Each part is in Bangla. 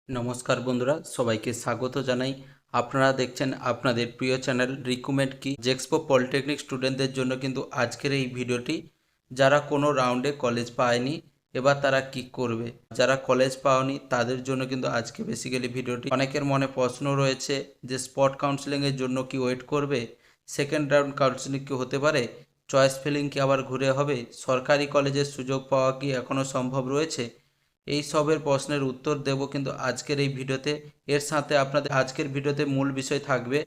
নমস্কার বন্ধুরা, সবাইকে স্বাগত জানাই। আপনারা দেখছেন আপনাদের প্রিয় চ্যানেল রিকমেন্ড কি জেক্সপো পলিটেকনিক স্টুডেন্টদের জন্য কিন্তু আজকের এই ভিডিওটি। যারা কোনো রাউন্ডে কলেজ পায়নি, এবার তারা কি করবে, যারা কলেজ পাওনি তাদের জন্য কিন্তু আজকে বেসিক্যালি ভিডিওটি। অনেকের মনে প্রশ্ন রয়েছে যে স্পট কাউন্সেলিংয়ের জন্য কি ওয়েট করবে, সেকেন্ড রাউন্ড কাউন্সেলিং কি হতে পারে, চয়েস ফিলিং কি আবার ঘুরে হবে, সরকারি কলেজের সুযোগ পাওয়া কি এখনও সম্ভব রয়েছে, এই সবের প্রশ্নের উত্তর দেব কিন্তু আজকের এই ভিডিওতে। এর সাথে আপনাদের আজকের ভিডিওতে মূল বিষয় থাকবে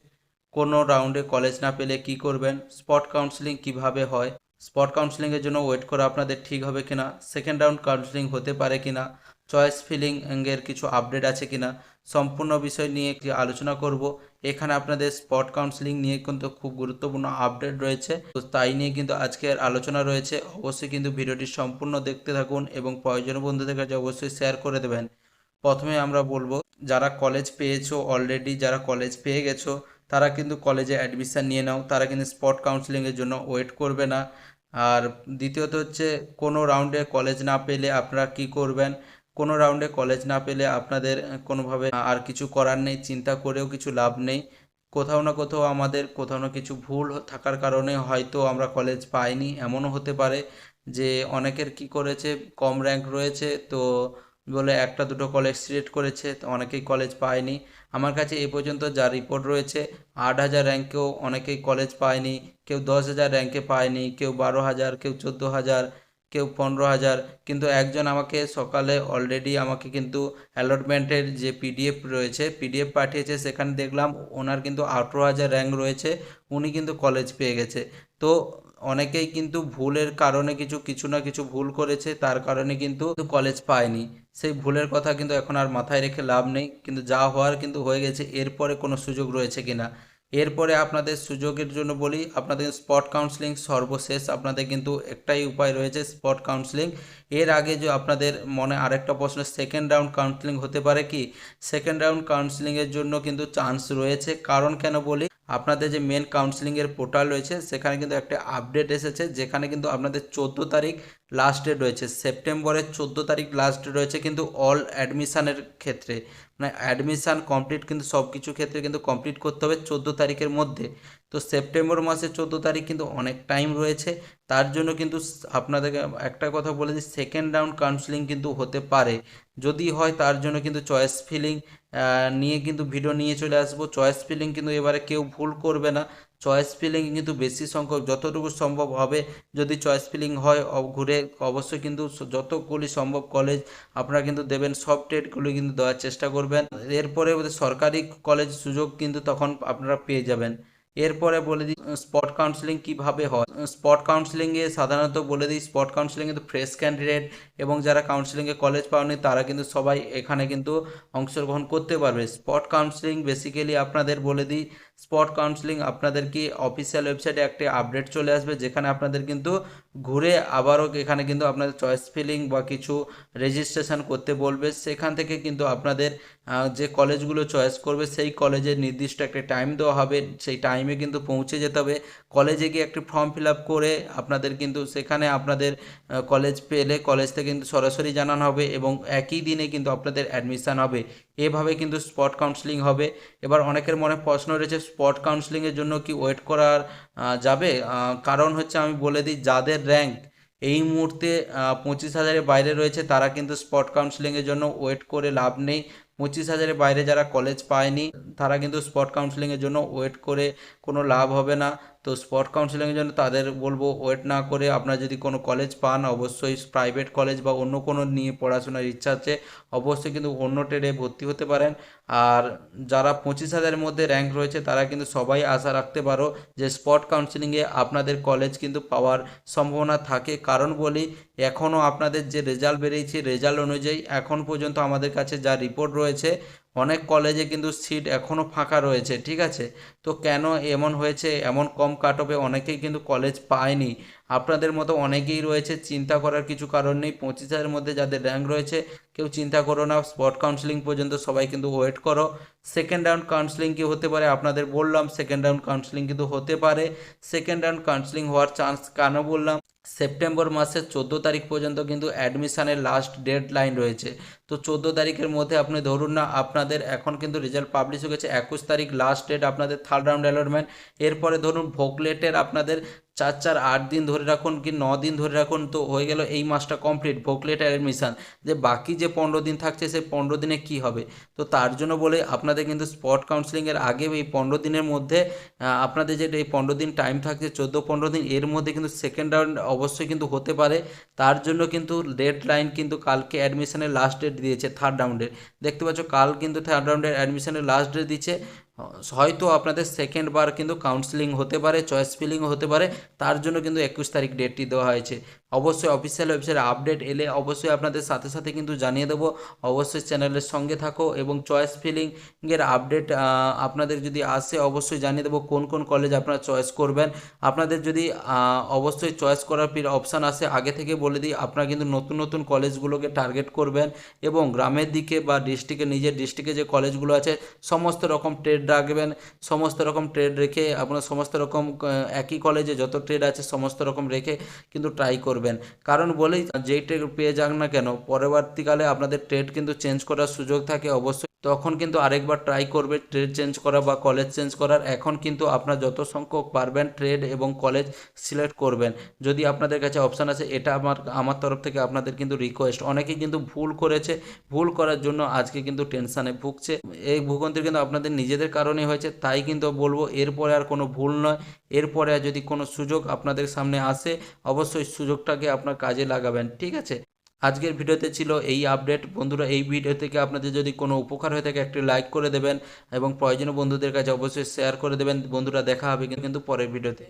কোনো রাউন্ডে কলেজ না পেলে কি করবেন, স্পট কাউন্সেলিং কিভাবে হয়, স্পট কাউন্সেলিংয়ের জন্য ওয়েট করা আপনাদের ঠিক হবে কিনা, সেকেন্ড রাউন্ড কাউন্সেলিং হতে পারে কিনা, চয়েস ফিলিং এর কিছু আপডেট আছে কিনা, সম্পূর্ণ বিষয় নিয়ে একটি আলোচনা করব। এখানে আপনাদের স্পট কাউন্সেলিং নিয়ে কিন্তু খুব গুরুত্বপূর্ণ আপডেট রয়েছে, তো তাই নিয়ে কিন্তু আজকের আলোচনা রয়েছে। অবশ্যই কিন্তু ভিডিওটি সম্পূর্ণ দেখতে থাকুন এবং প্রয়োজনীয় বন্ধুদের কাছে অবশ্যই শেয়ার করে দেবেন। প্রথমে আমরা বলবো, যারা কলেজ পেয়েছো অলরেডি, যারা কলেজ পেয়ে গেছো তারা কিন্তু কলেজে অ্যাডমিশান নিয়ে নাও, তারা কিন্তু স্পট কাউন্সেলিংয়ের জন্য ওয়েট করবে না। আর দ্বিতীয়ত হচ্ছে, কোনো রাউন্ডে কলেজ না পেলে আপনারা কি করবেন, কোনো রাউন্ডে কলেজ না পেলে আপনাদের কোনোভাবে আর কিছু করার নেই, চিন্তা করেও কিছু লাভ নেই। কোথাও না কোথাও আমাদের কোথাও না কিছু ভুল থাকার কারণে হয়তো আমরা কলেজ পাইনি, এমনও হতে পারে যে অনেকের কি করেছে, কম র্যাঙ্ক রয়েছে তো বলে একটা দুটো কলেজ সিলেক্ট করেছে, তো অনেকেই কলেজ পায়নি। আমার কাছে এ পর্যন্ত যা রিপোর্ট রয়েছে, 8,000 র্যাঙ্কেও অনেকেই কলেজ পায়নি, কেউ 10,000 র্যাঙ্কে পায়নি, কেউ 12,000, কেউ 14,000, কেউ 15,000। কিন্তু একজন আমাকে সকালে অলরেডি আমাকে কিন্তু অ্যালটমেন্টের যে পিডিএফ রয়েছে, পিডিএফ পাঠিয়েছে, সেখানে দেখলাম ওনার কিন্তু 18,000 র্যাঙ্ক রয়েছে, উনি কিন্তু কলেজ পেয়ে গেছে। তো অনেকেই কিন্তু ভুলের কারণে কিছু কিছু না কিছু ভুল করেছে, তার কারণে কিন্তু কলেজ পায়নি। সেই ভুলের কথা কিন্তু এখন আর মাথায় রেখে লাভ নেই, কিন্তু যা হওয়ার কিন্তু হয়ে গেছে। এরপরে কোনো সুযোগ রয়েছে কিনা, এরপরে আপনাদের সুযোগের জন্য বলি, আপনাদের স্পট কাউন্সেলিং সর্বশেষ, আপনাদের কিন্তু একটাই উপায় রয়েছে, স্পট কাউন্সেলিং। এর আগে যে আপনাদের মনে আরেকটা প্রশ্ন, সেকেন্ড রাউন্ড কাউন্সেলিং হতে পারে কি, সেকেন্ড রাউন্ড কাউন্সেলিংয়ের জন্য কিন্তু চান্স রয়েছে। কারণ কেন বলি, আপনাদের যে মেন কাউন্সেলিংয়ের পোর্টাল রয়েছে সেখানে কিন্তু একটা আপডেট এসেছে, যেখানে কিন্তু আপনাদের 14 তারিখ লাস্ট ডেট রয়েছে, সেপ্টেম্বরের 14 তারিখ লাস্ট ডেট রয়েছে কিন্তু অল অ্যাডমিশানের ক্ষেত্রে, মানে অ্যাডমিশান কমপ্লিট কিন্তু সব কিছু ক্ষেত্রে কিন্তু কমপ্লিট করতে হবে 14 তারিখের মধ্যে। তো সেপ্টেম্বর মাসের 14 তারিখ কিন্তু অনেক টাইম রয়েছে, তার জন্য কিন্তু আপনাদেরকে একটা কথা বলে দিই, সেকেন্ড রাউন্ড কাউন্সেলিং কিন্তু হতে পারে। যদি হয় তার জন্য কিন্তু চয়েস ফিলিং নিয়ে কিন্তু ভিডিও নিয়ে চলে আসবো। চয়েস ফিলিং কিন্তু এবারে কেউ ভুল করবে না, চয়েস ফিলিং কিন্তু বেশি সংখ্যক যতটুকু সম্ভব হবে, যদি চয়েস ফিলিং হয় ঘুরে অবশ্যই কিন্তু যতগুলি সম্ভব কলেজ আপনারা কিন্তু দেবেন, সব টেটগুলি কিন্তু দেওয়ার চেষ্টা করবেন। এরপরে সরকারি কলেজ সুযোগ কিন্তু তখন আপনারা পেয়ে যাবেন। এরপরে বলে দিই স্পট কাউন্সেলিং কিভাবে হয়। স্পট কাউন্সেলিংয়ে সাধারণত বলে দিই, স্পট কাউন্সেলিং কিন্তু ফ্রেশ ক্যান্ডিডেট এবং যারা কাউন্সেলিংয়ে কলেজ পাওনি তারা কিন্তু সবাই এখানে কিন্তু অংশগ্রহণ করতে পারবে। স্পট কাউন্সেলিং বেসিক্যালি আপনাদের বলে দিই, স্পট কাউন্সেলিং আপনাদের কি অফিসিয়াল ওয়েবসাইটে একটা আপডেট চলে আসবে, যেখানে আপনাদের কিন্তু ঘুরে আবারও এখানে কিন্তু আপনাদের চয়েস ফিলিং বা কিছু রেজিস্ট্রেশন করতে বলবে। সেখান থেকে কিন্তু আপনাদের যে কলেজগুলো চয়েস করবে সেই কলেজের নির্দিষ্ট একটা টাইম দেওয়া হবে, সেই টাইমে কিন্তু পৌঁছে যেতে হবে। কলেজে গিয়ে একটি ফর্ম ফিল আপ করে আপনাদের কিন্তু সেখানে আপনাদের কলেজ পেলে কলেজ থেকে কিন্তু সরাসরি জানানো হবে এবং একই দিনে কিন্তু আপনাদের অ্যাডমিশান হবে। এভাবে কিন্তু স্পট কাউন্সেলিং হবে। এবার অনেকের মনে প্রশ্ন রয়েছে, স্পট কাউন্সেলিংয়ের জন্য কি ওয়েট করার যাবে, কারণ হচ্ছে আমি বলে দিই, যাদের র্যাঙ্ক এই মুহূর্তে 25,000-এর বাইরে রয়েছে তারা কিন্তু স্পট কাউন্সেলিংয়ের জন্য ওয়েট করে লাভ নেই। 25,000-এর বাইরে যারা কলেজ পায়নি তারা কিন্তু স্পট কাউন্সেলিংয়ের জন্য ওয়েট করে কোনো লাভ হবে না। তো স্পট কাউন্সেলিংয়ের জন্য তাদের বলবো, ওয়েট না করে আপনারা যদি কোনো কলেজ পান, অবশ্যই প্রাইভেট কলেজ বা অন্য কোনো নিয়ে পড়াশোনার ইচ্ছা আছে অবশ্যই কিন্তু অন্য ট্রেডে ভর্তি হতে পারেন। আর যারা 25,000-এর মধ্যে র্যাঙ্ক রয়েছে তারা কিন্তু সবাই আশা রাখতে পারো যে স্পট কাউন্সেলিংয়ে আপনাদের কলেজ কিন্তু পাওয়ার সম্ভাবনা থাকে। কারণ বলি, এখনও আপনাদের যে রেজাল্ট বেরিয়েছে, রেজাল্ট অনুযায়ী এখন পর্যন্ত আমাদের কাছে যা রিপোর্ট রয়েছে, অনেক কলেজে কিন্তু সিট এখনও ফাঁকা রয়েছে, ঠিক আছে। তো কেন এমন হয়েছে, এমন কম কাট অফে অনেকেই কিন্তু কলেজ পায়নি, আপনাদের মতো অনেকেই রয়েছে, চিন্তা করার কিছু কারণ নেই। 25,000-এর মধ্যে যাদের র্যাঙ্ক রয়েছে কেউ চিন্তা করো না, স্পট কাউন্সেলিং পর্যন্ত সবাই কিন্তু ওয়েট করো। সেকেন্ড রাউন্ড কাউন্সেলিং কি হতে পারে, আপনাদের বললাম সেকেন্ড রাউন্ড কাউন্সেলিং কিন্তু হতে পারে। সেকেন্ড রাউন্ড কাউন্সেলিং হওয়ার চান্স কেন বললাম, সেপ্টেম্বর মাসের 14 তারিখ পর্যন্ত কিন্তু অ্যাডমিশানের লাস্ট ডেড লাইন রয়েছে। তো 14 তারিখের মধ্যে আপনি ধরুন না আপনাদের এখন কিন্তু রেজাল্ট পাবলিশ হয়ে গেছে, 21 তারিখ লাস্ট ডেট আপনাদের থার্ড রাউন্ড অ্যালটমেন্ট। এরপরে ধরুন ভোকলেটের আপনাদের 4 4 8 দিন ধরে রাখুন কি 9 দিন ধরে রাখুন, তো হয়ে গেল এই মাসটা কমপ্লিট ভোকলেট অ্যাডমিশান। যে বাকি যে 15 দিন থাকছে সেই 15 দিনে কি হবে? তো তার জন্য বলে আপনাদের কিন্তু স্পট কাউন্সিলিংয়ের আগে এই 15 দিনের মধ্যে আপনাদের যে এই 15 দিন টাইম থাকছে 14 15 দিন, এর মধ্যে কিন্তু সেকেন্ড রাউন্ড অবশ্যই কিন্তু হতে পারে। তার জন্য কিন্তু ডেড লাইন কিন্তু কালকে অ্যাডমিশনের লাস্ট ডেট দিয়েছে থার্ড রাউন্ডের। দেখতে পাচ্ছ কাল কিন্তু থার্ড রাউন্ডের অ্যাডমিশনের লাস্ট ডেট দিচ্ছে। হয়তো আপনাদের সেকেন্ড বার কিন্তু কাউন্সিলিং হতে পারে, চয়েস ফিলিংও হতে পারে, তার জন্য কিন্তু 21 তারিখ ডেটটি দেওয়া হয়েছে। অবশ্যই অফিসিয়াল ওয়েবসাইটে আপডেট এলে অবশ্যই আপনাদের সাথে সাথে কিন্তু জানিয়ে দেবো। অবশ্যই চ্যানেলের সঙ্গে থাকো এবং চয়েস ফিলিংয়ের আপডেট আপনাদের যদি আসে অবশ্যই জানিয়ে দেবো কোন কোন কলেজ আপনারা চয়েস করবেন। আপনাদের যদি অবশ্যই চয়েস করার অপশান আসে আগে থেকে বলে দিই, আপনারা কিন্তু নতুন নতুন কলেজগুলোকে টার্গেট করবেন এবং গ্রামের দিকে বা ডিস্ট্রিক্টে নিজের ডিস্ট্রিক্টে যে কলেজগুলো আছে সমস্ত রকম ট্রেড রাখবেন। সমস্ত রকম ট্রেড রেখে আপনার সমস্ত রকম একই কলেজে যত ট্রেড আছে সমস্ত রকম রেখে কিন্তু ট্রাই করবেন। কারণ বলেই যেই ট্রেড পেয়ে যাক না কেন পরবর্তীকালে আপনাদের ট্রেড কিন্তু চেঞ্জ করার সুযোগ থাকে, অবশ্যই তখন কিন্তু আরেকবার ট্রাই করবে ট্রেড চেঞ্জ করা বা কলেজ চেঞ্জ করার। এখন কিন্তু আপনার যত সংখ্যক পারবেন ট্রেড এবং কলেজ সিলেক্ট করবেন যদি আপনাদের কাছে অপশান আছে। এটা আমার তরফ থেকে আপনাদের কিন্তু রিকোয়েস্ট। অনেকেই কিন্তু ভুল করেছে, ভুল করার জন্য আজকে কিন্তু টেনশানে ভুগছে। এই ভূগন্তি কিন্তু আপনাদের নিজেদের কারণে হয়েছে, তাই কিন্তু বলবো এরপরে আর কোনো ভুল নয়। এরপরে আর যদি কোনো সুযোগ আপনাদের সামনে আসে অবশ্যই সুযোগটাকে আপনার কাজে লাগাবেন, ঠিক আছে? আজকের ভিডিওতে ছিল এই আপডেট বন্ধুরা। এই ভিডিও থেকে আপনাদের যদি কোনো উপকার হয়ে থাকে একটি লাইক করে দেবেন এবং প্রয়োজনীয় বন্ধুদের কাছে অবশ্যই শেয়ার করে দেবেন। বন্ধুরা দেখা হবে কিন্তু পরের ভিডিওতে।